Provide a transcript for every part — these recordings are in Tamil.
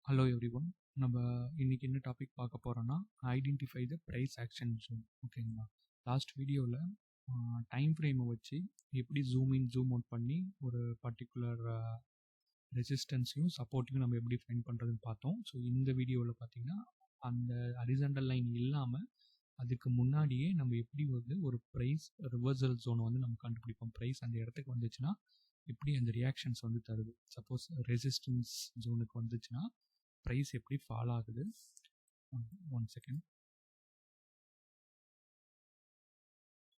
Hello everyone. நம்ம இன்னைக்கு என்ன டாபிக் பார்க்க போகிறோன்னா identify the price action zone. ஓகேங்களா? லாஸ்ட் வீடியோவில் டைம் ஃப்ரேமை வச்சு எப்படி ஜூம் இன் ஜூம் அவுட் பண்ணி ஒரு பர்டிகுலர் ரெசிஸ்டன்ஸையும் சப்போர்ட்டையும் நம்ம எப்படி ஃபைண்ட் பண்ணுறதுன்னு பார்த்தோம். ஸோ இந்த வீடியோவில் பார்த்தீங்கன்னா அந்த ஹரிசாண்டல் லைன் இல்லாமல் அதுக்கு முன்னாடியே நம்ம எப்படி வந்து ஒரு ப்ரைஸ் ரிவர்சல் ஜோனை வந்து நம்ம கண்டுபிடிப்போம். ப்ரைஸ் அந்த இடத்துக்கு வந்துச்சுன்னா எப்படி அந்த ரியாக்ஷன்ஸ் வந்து தருது. சப்போஸ் ரெசிஸ்டன்ஸ் ஜோனுக்கு வந்துச்சுன்னா ப்ரைஸ் எப்படி ஃபால் ஆகுது. One second.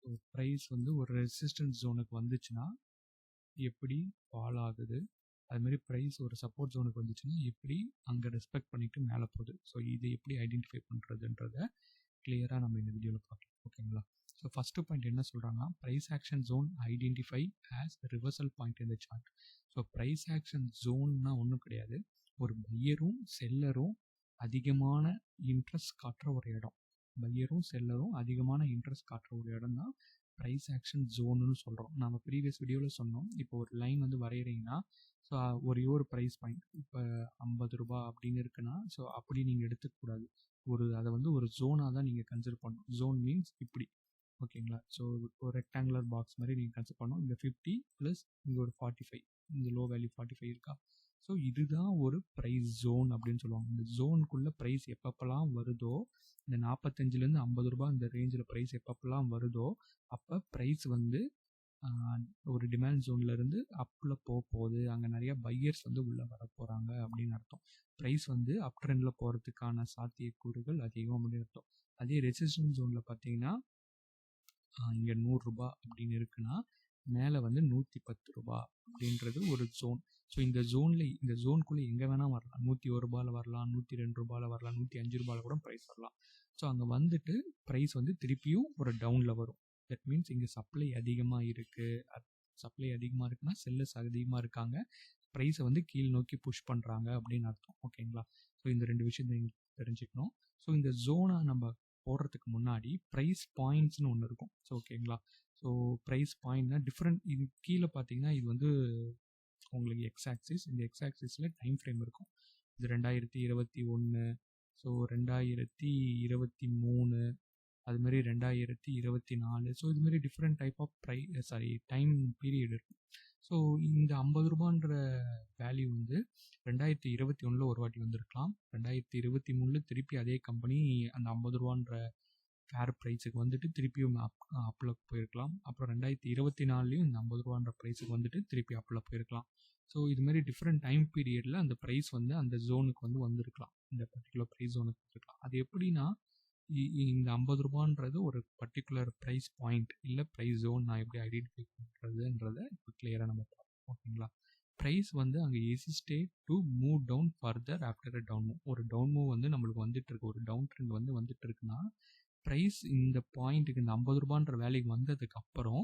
ஸோ ப்ரைஸ் வந்து ஒரு ரெசிஸ்டன்ஸ் ஜோனுக்கு வந்துச்சுன்னா எப்படி ஃபால் ஆகுது, அதுமாரி ப்ரைஸ் ஒரு சப்போர்ட் ஜோனுக்கு வந்துச்சுன்னா எப்படி அங்கே ரெஸ்பெக்ட் பண்ணிட்டு மேலே போகுது. ஸோ இது எப்படி ஐடென்டிஃபை பண்ணுறதுன்றத கிளியராக நம்ம இந்த வீடியோவில் பார்க்கலாம். ஓகேங்களா? ஸோ ஃபஸ்ட்டு பாயிண்ட் என்ன சொல்கிறாங்கன்னா, price action zone identify as reversal point இந்த சார்ட். ஸோ ப்ரைஸ் ஆக்ஷன் ஜோன்னா ஒன்றும் கிடையாது, ஒரு பையரும் செல்லரும் அதிகமான இன்ட்ரெஸ்ட் காட்டுற ஒரு இடம். பையரும் செல்லரும் அதிகமான இன்ட்ரெஸ்ட் காட்டுற ஒரு இடம் தான் ப்ரைஸ் ஆக்ஷன் ஜோனுன்னு சொல்கிறோம். நம்ம ப்ரீவியஸ் வீடியோவில் சொன்னோம், இப்போ ஒரு லைன் வந்து வரைகிறீங்கன்னா ஸோ ஒரே ஒரு ப்ரைஸ் பாயிண்ட் இப்போ 50 ரூபா அப்படின்னு இருக்குன்னா ஸோ அப்படி நீங்கள் எடுத்துக்கூடாது. அதை வந்து ஒரு ஜோனாக தான் நீங்கள் கன்சிடர் பண்ணணும். ஜோன் மீன்ஸ் இப்படி. ஓகேங்களா? ஸோ ஒரு ரெக்டாங்குலர் பாக்ஸ் மாதிரி நீங்கள் கன்சிடர் பண்ணணும். இந்த 50 ப்ளஸ் இங்கே ஒரு 45, இந்த லோ வேல்யூ 45 இருக்கா. ஸோ இதுதான் ஒரு ப்ரைஸ் ஜோன் அப்படின்னு சொல்லுவாங்க. இந்த ஜோனுக்குள்ளே ப்ரைஸ் எப்பப்பெல்லாம் வருதோ, இந்த 45லேருந்து 50 ரூபா இந்த ரேஞ்சில் ப்ரைஸ் எப்பப்பெல்லாம் வருதோ அப்போ ப்ரைஸ் வந்து ஒரு டிமாண்ட் ஜோன்லேருந்து அப்பில் போகுது, அங்கே நிறையா பையர்ஸ் வந்து உள்ளே வர போகிறாங்க அப்படின்னு அர்த்தம். ப்ரைஸ் வந்து அப் ட்ரெண்டில் போகிறதுக்கான சாத்தியக்கூறுகள் அதிகம் அப்படின்னு அர்த்தம். அதே ரெசிஸ்டன்ஸ் ஜோனில் பார்த்தீங்கன்னா இங்கே 100 ரூபா அப்படின்னு இருக்குன்னா மேலே வந்து 110 ரூபா அப்படின்றது ஒரு ஜோன். ஸோ இந்த ஜோனுக்குள்ளே எங்கே வேணால் வரலாம். 101 ரூபாயில் வரலாம், 102 ரூபாயில் வரலாம், 105 ரூபாயில் கூட ப்ரைஸ் வரலாம். ஸோ அங்கே வந்துட்டு ப்ரைஸ் வந்து திருப்பியும் ஒரு டவுனில் வரும். தட் மீன்ஸ் இங்கே சப்ளை அதிகமாக இருக்குது. சப்ளை அதிகமாக இருக்குன்னா செல்லர்ஸ் அதிகமாக இருக்காங்க, ப்ரைஸை வந்து கீழ் நோக்கி புஷ் பண்ணுறாங்க அப்படின்னு அர்த்தம். ஓகேங்களா? ஸோ இந்த ரெண்டு விஷயத்தை நீங்கள் தெரிஞ்சுக்கணும். ஸோ இந்த ஜோனை நம்ம போடுறதுக்கு முன்னாடி ப்ரைஸ் பாயிண்ட்ஸ்னு ஒன்று இருக்கும். ஸோ ஓகேங்களா? ஸோ ப்ரைஸ் பாயிண்ட்னா டிஃப்ரெண்ட். இது கீழே பார்த்தீங்கன்னா இது வந்து உங்களுக்கு எக்ஸ் ஆக்சிஸ். இந்த எக்ஸ் ஆக்சிஸில் டைம் ஃப்ரேம் இருக்கும். இது 2021, ஸோ 2023, அதுமாரி 2024. ஸோ இதுமாரி different type of time period இருக்கும். ஸோ இந்த 50 ரூபான்ற வேல்யூ வந்து 2021 ஒரு வாட்டி வந்திருக்கலாம், 2023 திருப்பி அதே கம்பெனி அந்த 50 ரூபான்ற ஃபேர் ப்ரைஸுக்கு வந்துட்டு திருப்பியும் அப்பில் போயிருக்கலாம். அப்புறம் 2024லையும் இந்த 50 ரூபான்ற ப்ரைஸுக்கு வந்துட்டு திருப்பி அப்பில் போயிருக்கலாம். ஸோ இதுமாரி டிஃப்ரெண்ட் டைம் பீரியடில் அந்த ப்ரைஸ் வந்து அந்த ஜோனுக்கு வந்து வந்திருக்கலாம், இந்த பர்டிகுலர் ப்ரைஸ் ஜோனுக்கு வந்துருக்கலாம். அது எப்படின்னா இந்த 50 ரூபான்றது ஒரு பர்டிகுலர் ப்ரைஸ் பாயிண்ட் இல்லை ப்ரைஸ் ஜோன். நான் எப்படி ஐடென்டிஃபை பண்ணுறதுன்றதை இப்போ கிளியராக நம்ம பார்ப்போம். ஓகேங்களா? ப்ரைஸ் வந்து அங்கே hesitated to move down further after a down move. ஒரு டவுன் மூவ் வந்து நம்மளுக்கு வந்துட்டு இருக்கு, ஒரு டவுன் ட்ரெண்ட் வந்து வந்துட்டு இருக்குன்னா ப்ரைஸ் இந்த பாயிண்ட்டுக்கு இந்த 50 ரூபான்ற வேலைக்கு வந்ததுக்கு அப்புறம்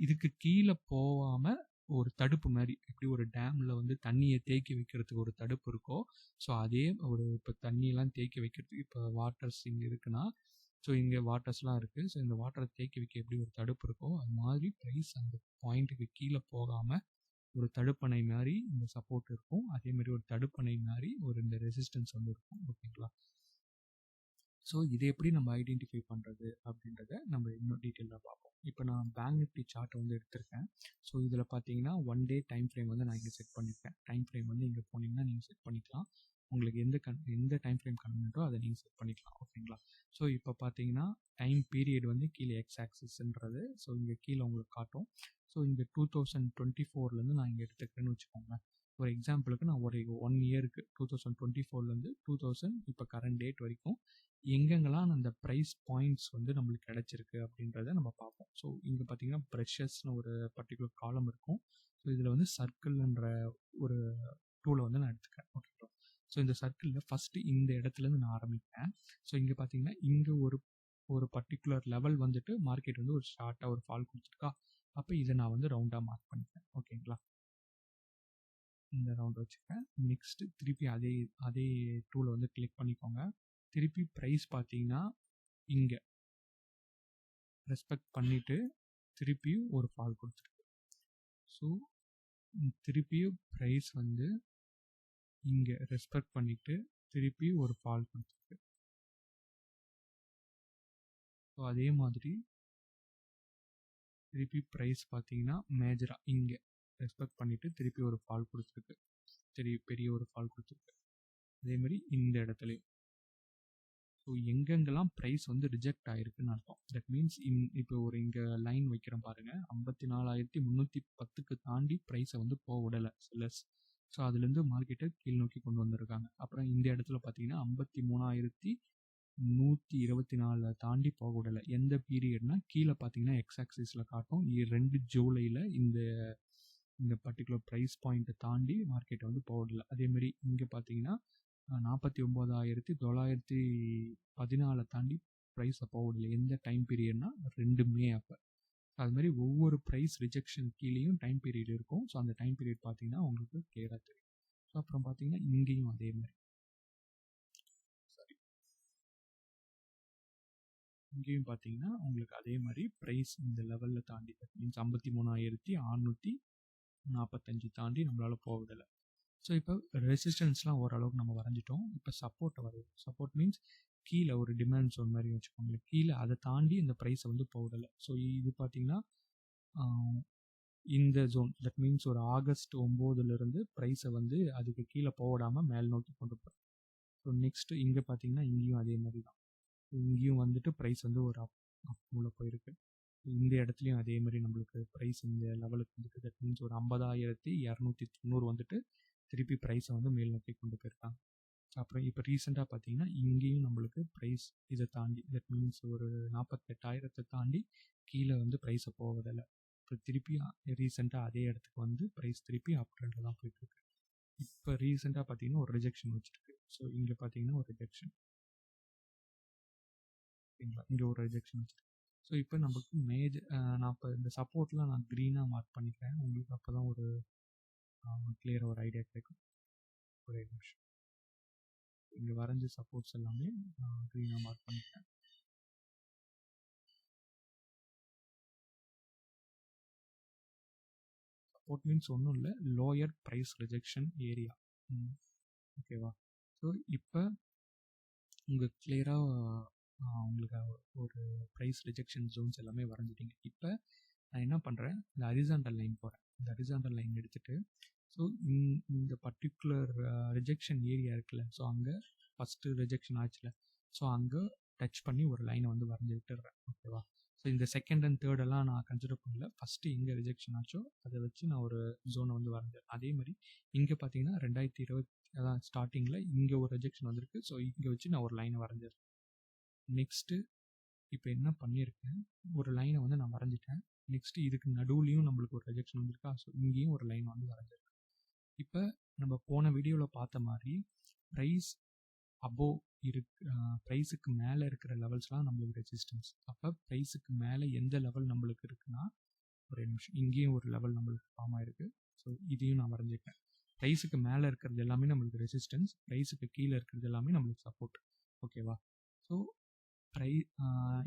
இதுக்கு கீழே போகாமல் ஒரு தடுப்பு மாதிரி, எப்படி ஒரு டேமில் வந்து தண்ணியை தேக்கி வைக்கிறதுக்கு ஒரு தடுப்பு இருக்கோ, ஸோ அதே ஒரு இப்போ தண்ணியெல்லாம் தேக்கி வைக்கிறதுக்கு இப்போ வாட்டர்ஸ் இங்கே இருக்குன்னா, ஸோ இங்கே வாட்டர்ஸ்லாம் இருக்குது. ஸோ இந்த வாட்டரை தேக்கி வைக்க எப்படி ஒரு தடுப்பு இருக்கோ அது மாதிரி ப்ரைஸ் அந்த பாயிண்ட்டுக்கு கீழே போகாமல் ஒரு தடுப்பணை மாதிரி இந்த சப்போர்ட் இருக்கும். அதேமாதிரி ஒரு தடுப்பணை மாதிரி ஒரு இந்த ரெசிஸ்டன்ஸ் வந்து இருக்கும். ஓகேங்களா? ஸோ இதை எப்படி நம்ம ஐடென்டிஃபை பண்ணுறது அப்படின்றத நம்ம இன்னும் டீட்டெயிலாக பார்ப்போம். இப்போ நான் பேங்க் நிஃப்டி சார்ட்டை வந்து எடுத்திருக்கேன். ஸோ இதில் பார்த்தீங்கன்னா 1 டே டைம் ஃப்ரேம் வந்து நான் இங்கே செட் பண்ணியிருக்கேன். டைம் ஃப்ரேம் வந்து இங்கே போனீங்கன்னா நீங்கள் செட் பண்ணிக்கலாம். உங்களுக்கு எந்த டைம் ஃப்ரேம் கன்வீனியன்ட்டோ அதை நீங்கள் செட் பண்ணிக்கலாம். ஓகேங்களா? ஸோ இப்போ பார்த்தீங்கன்னா டைம் பீரியட் வந்து கீழே எக்ஸ் ஆக்சிஸ்ன்றது, ஸோ இங்கே கீழே உங்களுக்கு காட்டும். ஸோ இந்த 2024லேருந்து நான் இங்கே எடுத்துக்கிறேன்னு வச்சுக்கோங்க. ஒரு எக்ஸாம்பிளுக்கு நான் ஒரு 1 இயருக்கு 2024லேருந்து 2000 இப்போ கரண்ட் டேட் வரைக்கும் எங்கெங்கெல்லாம் அந்த ப்ரைஸ் பாயிண்ட்ஸ் வந்து நம்மளுக்கு கிடச்சிருக்கு அப்படின்றத நம்ம பார்ப்போம். ஸோ இங்கே பார்த்தீங்கன்னா ப்ரெஷஸ்னு ஒரு பர்டிகுலர் காலம் இருக்கும். ஸோ இதில் வந்து சர்க்கிள்ன்ற ஒரு டூலை வந்து நான் எடுத்துக்கிறேன். ஓகேங்களா? ஸோ இந்த சர்க்கிளில் ஃபஸ்ட்டு இந்த இடத்துலேருந்து நான் ஆரம்பிப்பேன். ஸோ இங்கே பார்த்தீங்கன்னா இங்கே ஒரு பர்டிகுலர் லெவல் வந்துட்டு மார்க்கெட் வந்து ஒரு ஷார்ட்டாக ஒரு ஃபால் கொடுத்துருக்கா. அப்போ இதை நான் வந்து ரவுண்டாக மார்க் பண்ணிப்பேன். ஓகேங்களா? இந்த ரவுண்ட் வச்சுருக்கேன். நெக்ஸ்ட்டு திருப்பி அதே டூலை வந்து கிளிக் பண்ணிக்கோங்க. திருப்பி ப்ரைஸ் பார்த்தீங்கன்னா இங்கே ரெஸ்பெக்ட் பண்ணிவிட்டு திருப்பியும் ஒரு ஃபால் கொடுத்துருக்கு. ஸோ திருப்பியும் ப்ரைஸ் வந்து இங்கே ரெஸ்பெக்ட் பண்ணிட்டு திருப்பி ஒரு ஃபால் கொடுத்துருக்கு. ஸோ அதே மாதிரி திருப்பி ப்ரைஸ் பார்த்தீங்கன்னா மேஜராக இங்கே ரெஸ்பெக்ட் பண்ணிவிட்டு திருப்பி ஒரு ஃபால் கொடுத்துருக்கு, பெரிய ஒரு ஃபால் கொடுத்துருக்கு. அதே மாதிரி இந்த இடத்துலையும். ஸோ எங்கெங்கெல்லாம் ப்ரைஸ் வந்து ரிஜெக்ட் ஆகிருக்குன்னு அர்த்தம். தட் மீன்ஸ் இப்போ ஒரு இங்கே லைன் வைக்கிறேன் பாருங்கள், 54,310க்கு தாண்டி ப்ரைஸை வந்து போக விடலை செல்லர்ஸ். ஸோ அதுலேருந்து மார்க்கெட்டை கீழ் நோக்கி கொண்டு வந்திருக்காங்க. அப்புறம் இந்த இடத்துல பார்த்தீங்கன்னா 53,124 தாண்டி போக விடலை. எந்த பீரியட்னா கீழே பார்த்தீங்கன்னா எக்ஸாக்சிஸில் காட்டும் 2 ஜூலையில் இந்த பர்டிகுலர் ப்ரைஸ் பாயிண்ட்டை தாண்டி மார்க்கெட்டை வந்து போக விடலை. அதேமாதிரி இங்கே பார்த்தீங்கன்னா 49,914 தாண்டி ப்ரைஸை போக விடலை. எந்த டைம் பீரியட்னா 2 மே அப்போ. அது மாதிரி ஒவ்வொரு ப்ரைஸ் ரிஜெக்ஷன் கீழேயும் டைம் பீரியட் இருக்கும். ஸோ அந்த டைம் பீரியட் பார்த்தீங்கன்னா உங்களுக்கு கிளியராக தெரியும். ஸோ அப்புறம் பார்த்தீங்கன்னா இங்கேயும் அதே மாதிரி இங்கேயும் பார்த்தீங்கன்னா உங்களுக்கு அதே மாதிரி ப்ரைஸ் இந்த லெவலில் தாண்டி மீன்ஸ் 53,645 தாண்டி நம்மளால் போவதில்லை. ஸோ இப்போ ரெசிஸ்டன்ஸ்லாம் ஓரளவுக்கு நம்ம வரைஞ்சிட்டோம். இப்போ சப்போர்ட்டை வரையும். சப்போர்ட் மீன்ஸ் கீழே ஒரு டிமாண்ட் ஜோன் மாதிரி வச்சுக்கோங்களேன், கீழே அதை தாண்டி இந்த ப்ரைஸை வந்து போவதில்லை. ஸோ இது பார்த்தீங்கன்னா இந்த ஜோன், தட் மீன்ஸ் ஒரு ஆகஸ்ட் 9லேருந்து ப்ரைஸை வந்து அதுக்கு கீழே போடாமல் மேல் நோக்கி கொண்டு போகிறோம். ஸோ நெக்ஸ்ட்டு இங்கே பார்த்தீங்கன்னா இங்கேயும் அதே மாதிரி தான். இங்கேயும் வந்துட்டு ப்ரைஸ் வந்து ஒரு அப்ல போயிருக்கு. இந்த இடத்துலையும் அதே மாதிரி நம்மளுக்கு ப்ரைஸ் இந்த லெவலுக்கு வந்துட்டு, தட் மீன்ஸ் ஒரு 50,290 வந்துட்டு திருப்பி ப்ரைஸை வந்து மேல் நோக்கி கொண்டு போயிருக்காங்க. அப்புறம் இப்போ ரீசெண்டாக பார்த்தீங்கன்னா இங்கேயும் நம்மளுக்கு ப்ரைஸ் இதை தாண்டி, தட் மீன்ஸ் ஒரு 48,000 தாண்டி கீழே வந்து ப்ரைஸை போவதில்லை. அப்புறம் திருப்பி ரீசெண்டாக அதே இடத்துக்கு வந்து ப்ரைஸ் திருப்பி அப் ட்ரெண்டில் தான் போயிட்டுருக்கு. இப்போ ரீசெண்டாக பார்த்தீங்கன்னா ஒரு ரிஜெக்ஷன் வச்சுருக்கு. ஸோ இங்கே பார்த்தீங்கன்னா ஒரு ரிஜெக்ஷன், ஓகேங்களா, இங்கே ஒரு ரிஜெக்ஷன் வச்சுருக்கு. ஸோ இப்போ நமக்கு நான் இப்போ இந்த சப்போர்ட்லாம் நான் க்ரீனாக மார்க் பண்ணிக்கிறேன், உங்களுக்கு அப்போ தான் ஒரு கிளியராக ஒரு ஐடியா கிடைக்கும். ஒரு நிமிஷம், இங்கே வரைஞ்ச சப்போர்ட்ஸ் எல்லாமே க்ரீனாக மார்க் பண்ணிக்கிறேன். சப்போர்ட் மீன்ஸ் ஒன்றும் இல்லை, லோயர் ப்ரைஸ் ரிஜெக்ஷன் ஏரியா. ஓகேவா? ஸோ இப்போ உங்களுக்கு கிளியராக உங்களுக்கு ஒரு ப்ரைஸ் ரிஜெக்ஷன் ஜோன்ஸ் எல்லாமே வரைஞ்சிட்டிங்க. இப்போ நான் என்ன பண்ணுறேன், இந்த ஹரிசாண்டல் லைன் போகிறேன். இந்த ஹரிசாண்டல் லைன் எடுத்துகிட்டு, ஸோ இந்த பர்டிகுலர் ரிஜெக்ஷன் ஏரியா இருக்குல்ல, ஸோ அங்கே ஃபஸ்ட்டு ரிஜெக்ஷன் ஆச்சுல, ஸோ அங்கே டச் பண்ணி ஒரு லைனை வந்து வரைஞ்சி விட்டுடுறேன். ஓகேவா? ஸோ இந்த செகண்ட் அண்ட் தேர்டெல்லாம் நான் கன்சிடர் பண்ணல, ஃபஸ்ட்டு எங்கே ரிஜெக்ஷன் ஆச்சோ அதை வச்சு நான் ஒரு ஜோனை வந்து வரைஞ்சேன். அதே மாதிரி இங்கே பார்த்தீங்கன்னா 2020 அதான் ஸ்டார்டிங்கில் இங்கே ஒரு ரிஜெக்ஷன் வந்திருக்கு. ஸோ இங்கே வச்சு நான் ஒரு லைனை வரைஞ்சிருக்கேன். நெக்ஸ்ட்டு இப்போ என்ன பண்ணியிருக்கேன், ஒரு லைனை வந்து நான் வரைஞ்சிட்டேன். நெக்ஸ்ட்டு இதுக்கு நடுவுலையும் நம்மளுக்கு ஒரு ரிஜெக்ஷன் வந்திருக்கா, ஸோ இங்கேயும் ஒரு லைன் வந்து வரைஞ்சிருக்கேன். இப்போ நம்ம போன வீடியோவில் பார்த்த மாதிரி ப்ரைஸ் அபோவ் ப்ரைஸுக்கு மேலே இருக்கிற லெவல்ஸ்லாம் நம்மளுக்கு ரெசிஸ்டன்ஸ். அப்போ ப்ரைஸுக்கு மேலே எந்த லெவல் நம்மளுக்கு இருக்குன்னா, ஒரு நிமிஷம், இங்கேயும் ஒரு லெவல் நம்மளுக்கு ஃபார்ம் ஆயிருக்கு. ஸோ இதையும் நான் வரைஞ்சிருக்கேன். ப்ரைஸுக்கு மேலே இருக்கிறது எல்லாமே நம்மளுக்கு ரெசிஸ்டன்ஸ், ப்ரைஸுக்கு கீழே இருக்கிறது எல்லாமே நம்மளுக்கு சப்போர்ட். ஓகேவா? ஸோ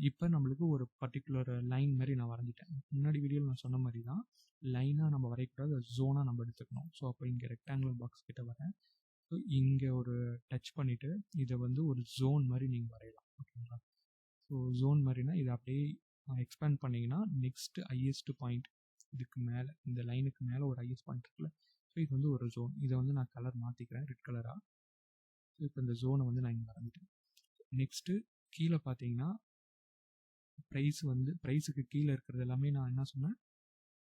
இப்போ நம்மளுக்கு ஒரு பர்டிகுலர் லைன் மாதிரி நான் வரைஞ்சிட்டேன். முன்னாடி வீடியோவில் நான் சொன்ன மாதிரி தான், லைனாக நம்ம வரையக்கூடாது, ஜோனாக நம்ம எடுத்துக்கணும். ஸோ அப்போ இங்கே ரெக்டாங்குலர் பாக்ஸ் கிட்ட வரேன். ஸோ இங்கே ஒரு டச் பண்ணிவிட்டு இதை வந்து ஒரு ஜோன் மாதிரி நீங்கள் வரையலாம். ஓகேங்களா? ஸோ ஜோன் மாதிரினா இதை அப்படியே எக்ஸ்பேண்ட் பண்ணிங்கன்னா நெக்ஸ்ட்டு ஹையஸ்ட் பாயிண்ட் இதுக்கு மேலே, இந்த லைனுக்கு மேலே ஒரு ஹையஸ்ட் பாயிண்ட் இருக்குல்ல, ஸோ இது வந்து ஒரு ஜோன். இதை வந்து நான் கலர் மாற்றிக்கிறேன், ரெட் கலராக. ஸோ இப்போ இந்த ஜோனை வந்து நான் இங்கே வரைஞ்சிட்டேன். நெக்ஸ்ட்டு கீழே பார்த்தீங்கன்னா ப்ரைஸுக்கு கீழே இருக்கிறது எல்லாமே நான் என்ன சொன்னேன்,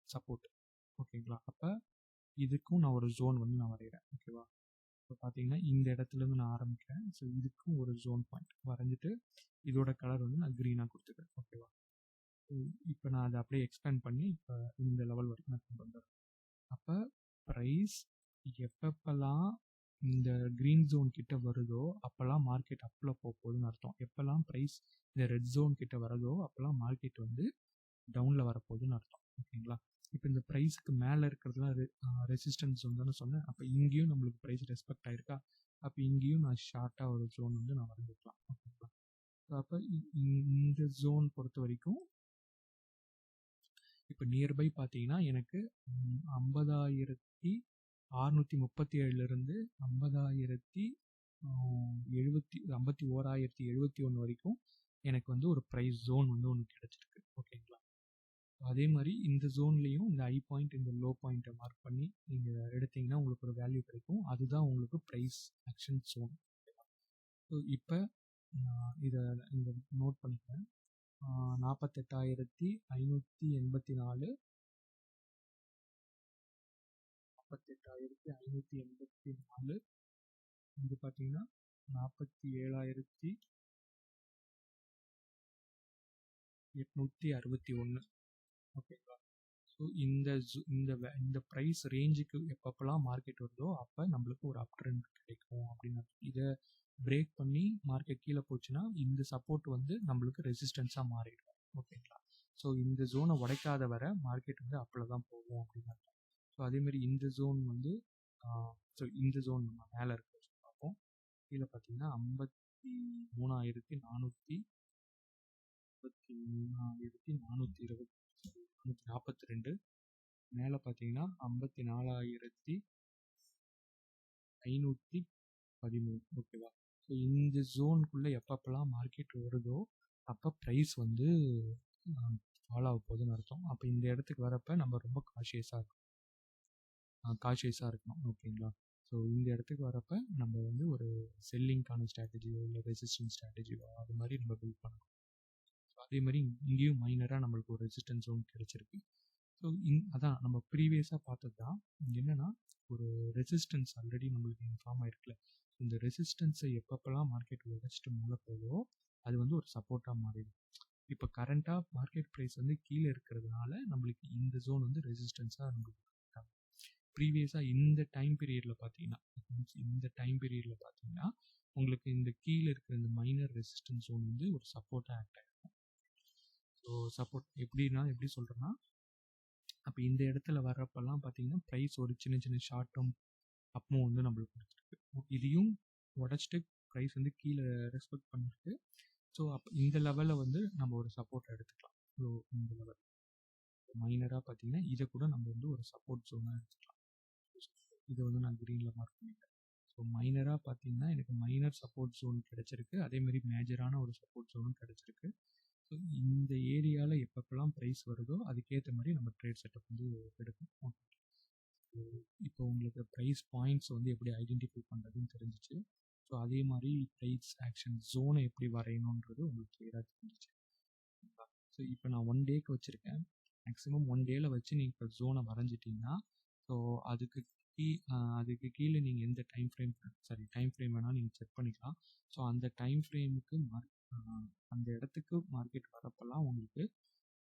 சப்போர்ட். ஓகேங்களா? அப்போ இதுக்கும் நான் ஒரு ஜோன் வந்து நான் வரைகிறேன். ஓகேவா? இப்போ பார்த்தீங்கன்னா இந்த இடத்துலேருந்து நான் ஆரம்பிக்கிறேன். ஸோ இதுக்கும் ஒரு ஜோன் பாயிண்ட் வரைஞ்சிட்டு இதோட கலர் வந்து நான் க்ரீனாக கொடுத்துக்கிறேன். ஓகேவா? இப்போ நான் அதை அப்படியே எக்ஸ்பேண்ட் பண்ணி இப்போ இந்த லெவல் வரைக்கும் நான் கொண்டு வந்துடுறேன். அப்போ ப்ரைஸ் எப்பப்பெல்லாம் இந்த க்ரீன் ஜோன் கிட்ட வருதோ அப்போல்லாம் மார்க்கெட் அப்பில் போகுதுன்னு அர்த்தம். எப்போல்லாம் ப்ரைஸ் இந்த ரெட் ஜோன் கிட்ட வருதோ அப்போல்லாம் மார்க்கெட் வந்து டவுனில் வரப்போகுதுன்னு அர்த்தம். ஓகேங்களா? இப்போ இந்த ப்ரைஸுக்கு மேலே இருக்கிறதுலாம் ரெசிஸ்டன்ஸ் ஜோன் தானே சொன்னேன். அப்போ இங்கேயும் நம்மளுக்கு ப்ரைஸ் ரெஸ்பெக்ட் ஆகிருக்கா, அப்போ இங்கேயும் நான் ஷார்ட்டாக ஒரு ஜோன் வந்து நான் வரைஞ்சிக்கலாம். ஓகேங்களா? அப்போ இந்த ஜோன் பொறுத்த வரைக்கும் இப்போ நியர்பை பார்த்தீங்கன்னா எனக்கு 50,000 637லேருந்து 51,071 வரைக்கும் எனக்கு வந்து ஒரு ப்ரைஸ் ஜோன் வந்து ஒன்று கிடச்சிருக்கு. ஓகேங்களா? அதே மாதிரி இந்த ஜோன்லேயும் இந்த ஐ பாயிண்ட் இந்த லோ பாயிண்ட்டை மார்க் பண்ணி நீங்கள் எடுத்தீங்கன்னா உங்களுக்கு ஒரு வேல்யூ கிடைக்கும். அதுதான் உங்களுக்கு ப்ரைஸ் ஆக்ஷன் ஜோன். ஸோ இப்போ இதை இந்த நோட் பண்ணிக்கிறேன். 48,584 இது பார்த்தீங்கன்னா 47,861. ஓகேங்களா? ஸோ இந்த ப்ரைஸ் ரேஞ்சுக்கு எப்பப்பெல்லாம் மார்க்கெட் வருதோ அப்போ நம்மளுக்கு ஒரு அப் ட்ரெண்ட் கிடைக்கும் அப்படின்னு. இதை பிரேக் பண்ணி மார்க்கெட் கீழே போச்சுன்னா இந்த சப்போர்ட் வந்து நம்மளுக்கு ரெசிஸ்டன்ஸாக மாறிடும். ஓகேங்களா? ஸோ இந்த ஜோனை உடைக்காத வரை மார்க்கெட் வந்து அப்பில் தான் போகும் அப்படின்னு. ஸோ அதேமாதிரி இந்த ஜோன் வந்து இந்த ஜோன் நம்ம மேலே இருக்க பார்ப்போம். கீழே பார்த்தீங்கன்னா 53,442 மேலே பார்த்தீங்கன்னா 54,513. ஓகேவா? ஸோ இந்த ஜோனுக்குள்ளே எப்பப்பெல்லாம் மார்க்கெட் வருதோ அப்போ ப்ரைஸ் வந்து ஃபாலோ ஆக போகுதுன்னு அர்த்தம். அப்போ இந்த இடத்துக்கு வரப்போ நம்ம ரொம்ப காஷியஸாக இருக்கணும். ஓகேங்களா? ஸோ இந்த இடத்துக்கு வரப்போ நம்ம வந்து ஒரு செல்லிங்கான ஸ்ட்ராட்டஜியோ இல்லை ரெசிஸ்டன்ஸ் ஸ்ட்ராட்டஜியோ அது மாதிரி நம்ம பில்ட் பண்ணணும். ஸோ அதே மாதிரி இங்கேயும் மைனராக நம்மளுக்கு ஒரு ரெசிஸ்டன்ஸ் ஜோன் கிடைச்சிருக்கு. ஸோ அதான் நம்ம ப்ரீவியஸாக பார்த்தது தான். என்னென்னா ஒரு ரெசிஸ்டன்ஸ் ஆல்ரெடி நம்மளுக்கு இன்ஃபார்ம் ஆயிருக்குல்ல. இந்த ரெசிஸ்டன்ஸை எப்பப்பெல்லாம் மார்க்கெட் உடைச்சிட்டு மேலே போதோ அது வந்து ஒரு சப்போர்ட்டாக மாறிடும். இப்போ கரண்ட்டாக மார்க்கெட் ப்ரைஸ் வந்து கீழே இருக்கிறதுனால நம்மளுக்கு இந்த ஜோன் வந்து ரெசிஸ்டன்ஸாக நம்மளுக்கு ப்ரீவியஸாக இந்த டைம் பீரியடில் பார்த்தீங்கன்னா உங்களுக்கு இந்த கீழே இருக்கிற இந்த மைனர் ரெசிஸ்டன்ஸ் ஜோன் வந்து ஒரு சப்போர்ட்டாக ஆக்ட் ஆகிருக்கும். ஸோ சப்போர்ட் எப்படி சொல்கிறேன்னா, அப்போ இந்த இடத்துல வர்றப்பெல்லாம் பார்த்தீங்கன்னா ப்ரைஸ் ஒரு சின்ன ஷார்ட் டேர்ம் அப்பும் வந்து நம்மளுக்கு கொடுத்துருக்கு. இதையும் உடச்சிட்டு ப்ரைஸ் வந்து கீழே ரெஸ்பெக்ட் பண்ணிருக்கு. ஸோ அப்போ இந்த லெவலில் வந்து நம்ம ஒரு சப்போர்ட் எடுத்துக்கலாம். ஸோ இந்த லெவல் மைனராக பார்த்தீங்கன்னா இதை கூட நம்ம வந்து ஒரு சப்போர்ட் ஜோனாக எடுத்துக்கலாம். இதை வந்து நான் க்ரீனில் மார்க் பண்ணிட்டேன். ஸோ மைனராக பார்த்தீங்கன்னா எனக்கு மைனர் சப்போர்ட் ஜோன் கிடச்சிருக்கு. அதேமாதிரி மேஜரான ஒரு சப்போர்ட் ஜோனும் கிடச்சிருக்கு. ஸோ இந்த ஏரியாவில் எப்பப்பெல்லாம் ப்ரைஸ் வருதோ அதுக்கேற்ற மாதிரி நம்ம ட்ரேட் செட்டப் வந்து எடுக்கணும். ஸோ இப்போ உங்களுக்கு ப்ரைஸ் பாயிண்ட்ஸ் வந்து எப்படி ஐடென்டிஃபை பண்ணுறதுன்னு தெரிஞ்சிச்சு. ஸோ அதே மாதிரி ப்ரைஸ் ஆக்ஷன் ஜோனை எப்படி வரையணுன்றது உங்களுக்கு கிளியராக தெரிஞ்சிச்சு. ஸோ இப்போ நான் 1 டேக்கு வச்சுருக்கேன். மேக்ஸிமம் 1 டேயில் வச்சு நீங்கள் இப்போ ஜோனை வரைஞ்சிட்டிங்கன்னா ஸோ அதுக்கு கீழே நீங்கள் எந்த டைம் ஃப்ரேம் வேணால் நீங்கள் செக் பண்ணிக்கலாம். ஸோ அந்த டைம் ஃப்ரேமுக்கு அந்த இடத்துக்கு மார்க்கெட் வரப்பெல்லாம் உங்களுக்கு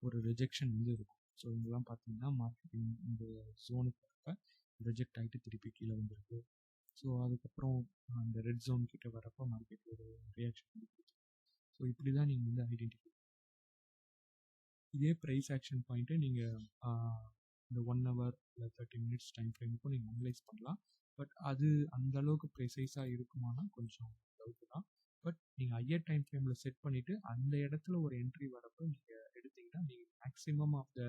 ஒரு ரிஜெக்ஷன் வந்து இருக்கும். ஸோ இதெல்லாம் பார்த்தீங்கன்னா மார்க்கெட்டிங் இந்த ஜோனுக்கு வரப்போ ரிஜெக்ட் ஆகிட்டு திருப்பி கீழே வந்துருக்கு. ஸோ அதுக்கப்புறம் அந்த ரெட் ஜோன் கிட்ட வரப்போ மார்க்கெட் ஒரு ரியாக்ஷன் வந்து கொடுத்துருக்கு. ஸோ இப்படி தான் நீங்கள் வந்து ஐடென்டிஃபை. இதே ப்ரைஸ் ஆக்ஷன் பாயிண்ட்டு நீங்கள் இந்த 1 hour இல்லை 30 minutes டைம் ஃப்ரேமுக்கும் நீங்கள் அனலைஸ் பண்ணலாம். பட் அது அந்த அளவுக்கு ப்ரெசைஸாக இருக்குமானா கொஞ்சம் டவுட்டு தான். பட் நீங்கள் ஹையர் டைம் ஃப்ரேமில் செட் பண்ணிவிட்டு அந்த இடத்துல ஒரு என்ட்ரி வரப்போ நீங்கள் எடுத்தீங்கன்னா நீங்கள் மேக்ஸிமம் ஆஃப் த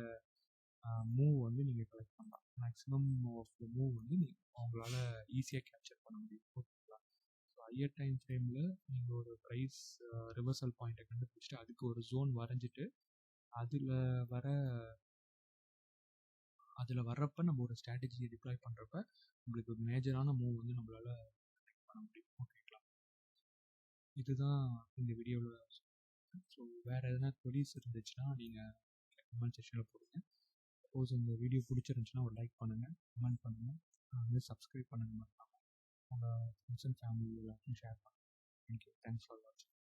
மூவ் வந்து நீங்கள் கலெக்ட் பண்ணலாம். மேக்ஸிமம் ஆஃப் த மூவ் வந்து அவங்களால ஈஸியாக கேப்சர் பண்ண முடியும். ஓகேங்களா? ஸோ ஹையர் டைம் ஃப்ரேமில் நீங்கள் ஒரு ப்ரைஸ் ரிவர்சல் பாயிண்ட்டை கண்டுபிடிச்சிட்டு அதுக்கு ஒரு ஜோன் வரைஞ்சிட்டு அதில் வர்றப்ப நம்ம ஒரு ஸ்ட்ராட்டஜியை டிப்ளாய் பண்ணுறப்ப நம்மளுக்கு ஒரு மேஜரான மூவ் வந்து நம்மளால் பண்ண முடியும். ஓகேங்களா? இதுதான் இந்த வீடியோவில். ஸோ வேறு எதனா கொரீஸ் இருந்துச்சுன்னா நீங்கள் கமெண்ட் செக்ஷனில் போடுங்க. சப்போஸ் இந்த வீடியோ பிடிச்சிருந்துச்சுன்னா ஒரு லைக் பண்ணுங்கள், கமெண்ட் பண்ணுங்கள், வந்து சப்ஸ்கிரைப் பண்ணுங்கள். மறக்காமல் உங்கள் ஃப்ரெண்ட்ஸ் அண்ட் ஃபேமிலி எல்லாத்தையும் ஷேர் பண்ணுங்கள். தேங்க்யூ. தேங்க்ஸ் ஃபார் வாட்சிங்.